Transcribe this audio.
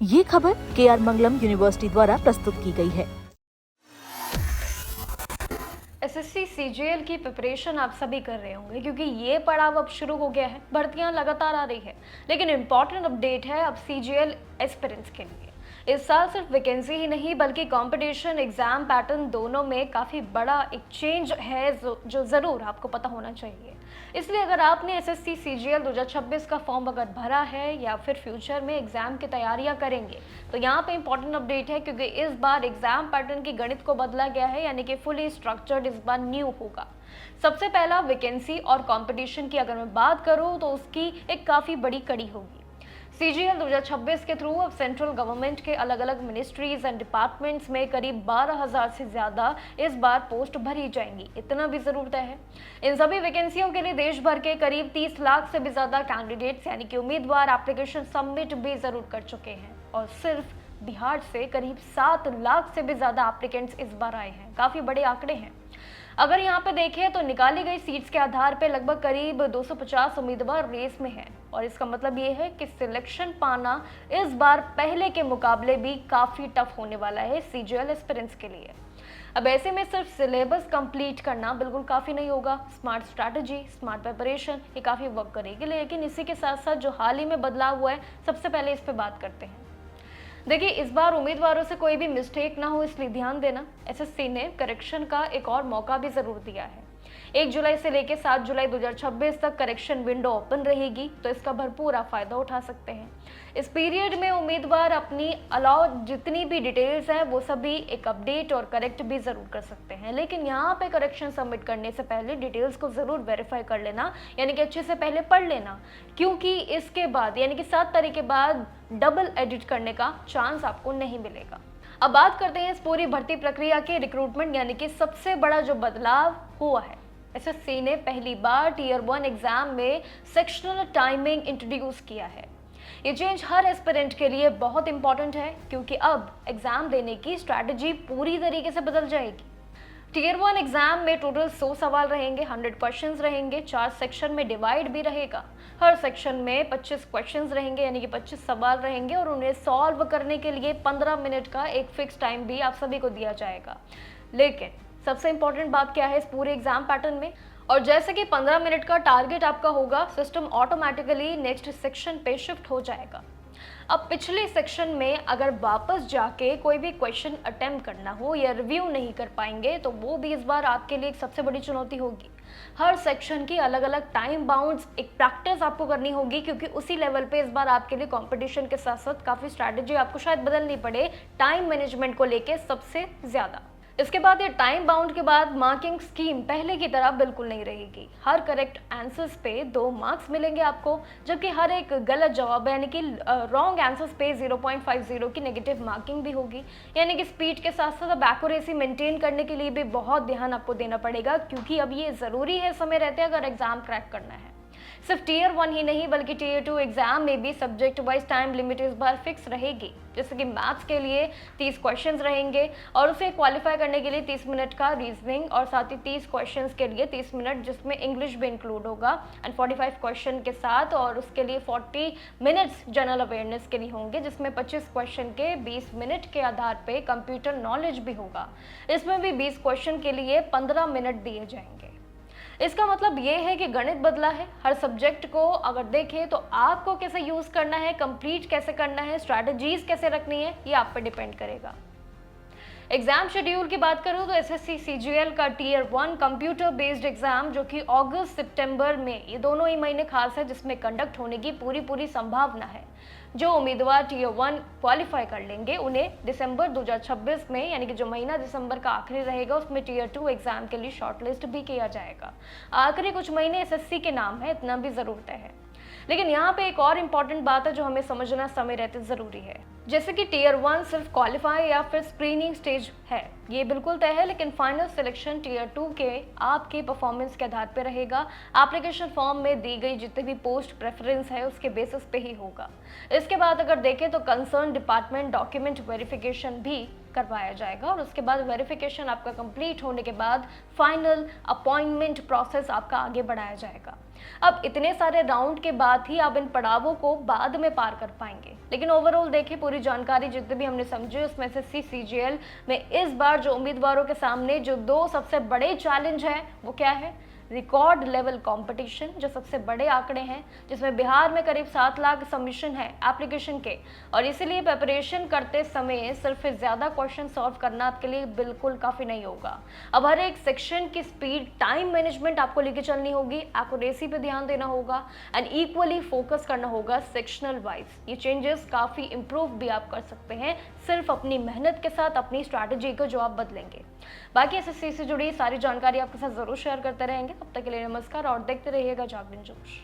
ये खबर KR मंगलम university द्वारा प्रस्तुत की गई है। एसएससी सीजीएल की प्रिपरेशन आप सभी कर रहे होंगे क्योंकि ये पड़ाव अब शुरू हो गया है। भर्तियां लगातार आ रही है, लेकिन इम्पॉर्टेंट अपडेट है अब सीजीएल एस्पिरेंट्स के लिए। इस साल सिर्फ वैकेंसी ही नहीं बल्कि कंपटीशन, एग्जाम पैटर्न दोनों में काफ़ी बड़ा एक चेंज है जो ज़रूर आपको पता होना चाहिए। इसलिए अगर आपने एसएससी सीजीएल 2026 का फॉर्म अगर भरा है या फिर फ्यूचर में एग्जाम की तैयारियां करेंगे तो यहाँ पे इंपॉर्टेंट अपडेट है, क्योंकि इस बार एग्जाम पैटर्न की गणित को बदला गया है, यानी कि फुली स्ट्रक्चर्ड इस बार न्यू होगा। सबसे पहला वैकेंसी और कंपटीशन की अगर मैं बात करूं तो उसकी एक काफ़ी बड़ी कड़ी होगी। सीजीएल 2026 के थ्रू अब सेंट्रल गवर्नमेंट के अलग अलग मिनिस्ट्रीज एंड डिपार्टमेंट्स में करीब 12,000 से ज़्यादा इस बार पोस्ट भरी जाएंगी, इतना भी ज़रूर तय है। इन सभी वैकेंसियों के लिए देश भर के करीब 30 लाख से भी ज़्यादा कैंडिडेट्स यानी कि उम्मीदवार एप्लीकेशन सबमिट भी ज़रूर कर चुके हैं, और सिर्फ बिहार से करीब 7 लाख से भी ज़्यादा एप्लीकेंट्स इस बार आए हैं। काफ़ी बड़े आंकड़े हैं। अगर यहाँ पे देखें तो निकाली गई सीट्स के आधार पे लगभग करीब 250 उम्मीदवार रेस में हैं, और इसका मतलब ये है कि सिलेक्शन पाना इस बार पहले के मुकाबले भी काफ़ी टफ होने वाला है सीजीएल एस्पिरेंट्स के लिए। अब ऐसे में सिर्फ सिलेबस कंप्लीट करना बिल्कुल काफ़ी नहीं होगा। स्मार्ट स्ट्रैटेजी, स्मार्ट प्रिपरेशन ये काफ़ी वर्क करेगी, लेकिन इसी के साथ साथ जो हाल ही में बदलाव हुआ है, सबसे पहले इस पर बात करते हैं। देखिए, इस बार उम्मीदवारों से कोई भी मिस्टेक ना हो इसलिए ध्यान देना। एसएससी ने करेक्शन का एक और मौका भी ज़रूर दिया है। 1 जुलाई से लेकर 7 जुलाई 2026 तक करेक्शन विंडो ओपन रहेगी, तो इसका भरपूर आप फायदा उठा सकते हैं। इस पीरियड में उम्मीदवार अपनी अलाउ जितनी भी डिटेल्स हैं वो सभी एक अपडेट और करेक्ट भी ज़रूर कर सकते हैं, लेकिन यहाँ पे करेक्शन सबमिट करने से पहले डिटेल्स को ज़रूर वेरीफाई कर लेना, यानी कि अच्छे से पहले पढ़ लेना, क्योंकि इसके बाद यानी कि 7 तारीख के बाद डबल एडिट करने का चांस आपको नहीं मिलेगा। अब बात करते हैं इस पूरी भर्ती प्रक्रिया के रिक्रूटमेंट यानी कि सबसे बड़ा जो बदलाव हुआ है। एसएससी ने पहली बार टीयर 1 एग्जाम में सेक्शनल टाइमिंग इंट्रोड्यूस किया है। ये चेंज हर एस्पिरेंट के लिए बहुत इंपॉर्टेंट है, क्योंकि अब एग्जाम देने की स्ट्रैटेजी पूरी तरीके से बदल जाएगी। टीयर 1 एग्जाम में टोटल 100 सवाल रहेंगे, 100 क्वेश्चंस रहेंगे, 4 सेक्शन में डिवाइड भी रहेगा। हर सेक्शन में 25 क्वेश्चंस रहेंगे, यानी कि 25 सवाल रहेंगे, और उन्हें सॉल्व करने के लिए 15 मिनट का एक फिक्स टाइम भी आप सभी को दिया जाएगा। लेकिन सबसे इंपॉर्टेंट बात क्या है इस पूरे एग्जाम पैटर्न में, और जैसे कि 15 मिनट का टारगेट आपका होगा, सिस्टम ऑटोमेटिकली नेक्स्ट सेक्शन पे शिफ्ट हो जाएगा। अब पिछले सेक्शन में अगर वापस जाके कोई भी क्वेश्चन अटेम्प्ट करना हो या रिव्यू नहीं कर पाएंगे तो वो भी इस बार आपके लिए एक सबसे बड़ी चुनौती होगी। हर सेक्शन की अलग अलग टाइम बाउंड्स एक प्रैक्टिस आपको करनी होगी, क्योंकि उसी लेवल पे इस बार आपके लिए कंपटीशन के साथ साथ काफ़ी स्ट्रैटेजी आपको शायद बदलनी पड़े टाइम मैनेजमेंट को लेके सबसे ज़्यादा। इसके बाद ये टाइम बाउंड के बाद मार्किंग स्कीम पहले की तरह बिल्कुल नहीं रहेगी। हर करेक्ट आंसर्स पे 2 मार्क्स मिलेंगे आपको, जबकि हर एक गलत जवाब यानी कि रॉन्ग आंसर्स पे 0.50 की नेगेटिव मार्किंग भी होगी। यानी कि स्पीड के साथ साथ अब एक्यूरेसी मेंटेन करने के लिए भी बहुत ध्यान आपको देना पड़ेगा, क्योंकि अब ये ज़रूरी है समय रहते अगर एग्जाम क्रैक करना है। सिर्फ टीयर 1 ही नहीं बल्कि टीयर 2 एग्जाम में भी सब्जेक्ट वाइज टाइम लिमिट इस बार फिक्स रहेगी। जैसे कि मैथ्स के लिए 30 क्वेश्चंस रहेंगे और उसे क्वालिफाई करने के लिए 30 मिनट का रीजनिंग, और साथ ही 30 क्वेश्चंस के लिए 30 मिनट जिसमें इंग्लिश भी इंक्लूड होगा, एंड 45 क्वेश्चन के साथ, और उसके लिए 40 मिनट्स जनरल अवेयरनेस के लिए होंगे, जिसमें 25 क्वेश्चन के 20 मिनट के आधार पर कंप्यूटर नॉलेज भी होगा। इसमें भी 20 क्वेश्चन के लिए 15 मिनट दिए जाएंगे। इसका मतलब ये है कि गणित बदला है। हर सब्जेक्ट को अगर देखें तो आपको कैसे यूज करना है, कंप्लीट कैसे करना है, स्ट्रैटेजीज कैसे रखनी है, ये आप पे डिपेंड करेगा। एग्जाम शेड्यूल की बात करूं तो एसएससी सीजीएल का टीयर 1 कंप्यूटर बेस्ड एग्जाम जो कि अगस्त सितंबर में ये दोनों ही महीने खास है, जिसमें कंडक्ट होने की पूरी संभावना है। जो उम्मीदवार टीयर 1 क्वालिफाई कर लेंगे उन्हें दिसंबर 2026 में, यानी कि जो महीना दिसंबर का आखिरी रहेगा, उसमें टीयर 2 एग्जाम के लिए शॉर्टलिस्ट भी किया जाएगा। आखिरी कुछ महीने एसएससी के नाम है, इतना भी जरूरत है। लेकिन यहाँ पे एक और इम्पॉर्टेंट बात है जो हमें समझना समय रहते ज़रूरी है। जैसे कि टीयर 1 सिर्फ क्वालिफाई या फिर स्क्रीनिंग स्टेज है, ये बिल्कुल तय है, लेकिन फाइनल सिलेक्शन टीयर 2 के आपके परफॉर्मेंस के आधार पर रहेगा। एप्लीकेशन फॉर्म में दी गई जितने भी पोस्ट प्रेफरेंस है उसके बेसिस पे ही होगा। इसके बाद अगर देखें तो कंसर्न डिपार्टमेंट डॉक्यूमेंट वेरिफिकेशन भी करवाया जाएगा, और उसके बाद वेरिफिकेशन आपका कंप्लीट होने के बाद फाइनल अपॉइंटमेंट प्रोसेस आपका आगे बढ़ाया जाएगा। अब इतने सारे राउंड के बाद ही आप इन पड़ावों को बाद में पार कर पाएंगे। लेकिन ओवरऑल देखिए, पूरी जानकारी जितने भी हमने समझे उसमें एसएससी सीजीएल में इस बार जो उम्मीदवारों के सामने जो दो सबसे बड़े चैलेंज हैं वो क्या है? रिकॉर्ड लेवल कंपटीशन, जो सबसे बड़े आंकड़े हैं, जिसमें बिहार में करीब 7 लाख सबमिशन है एप्लीकेशन के, और इसीलिए प्रिपरेशन करते समय सिर्फ ज़्यादा क्वेश्चन सॉल्व करना आपके लिए बिल्कुल काफ़ी नहीं होगा। अब हर एक सेक्शन की स्पीड, टाइम मैनेजमेंट आपको लेके चलनी होगी, एक्यूरेसी पे ध्यान देना होगा एंड इक्वली फोकस करना होगा सेक्शनल वाइज। ये चेंजेस काफ़ी इंप्रूव भी आप कर सकते हैं सिर्फ अपनी मेहनत के साथ, अपनी स्ट्रैटेजी को जो आप बदलेंगे। बाकी एसएससी से जुड़ी सारी जानकारी आपके साथ जरूर शेयर करते रहेंगे। तब तक के लिए नमस्कार और देखते रहिएगा जागरण जोश।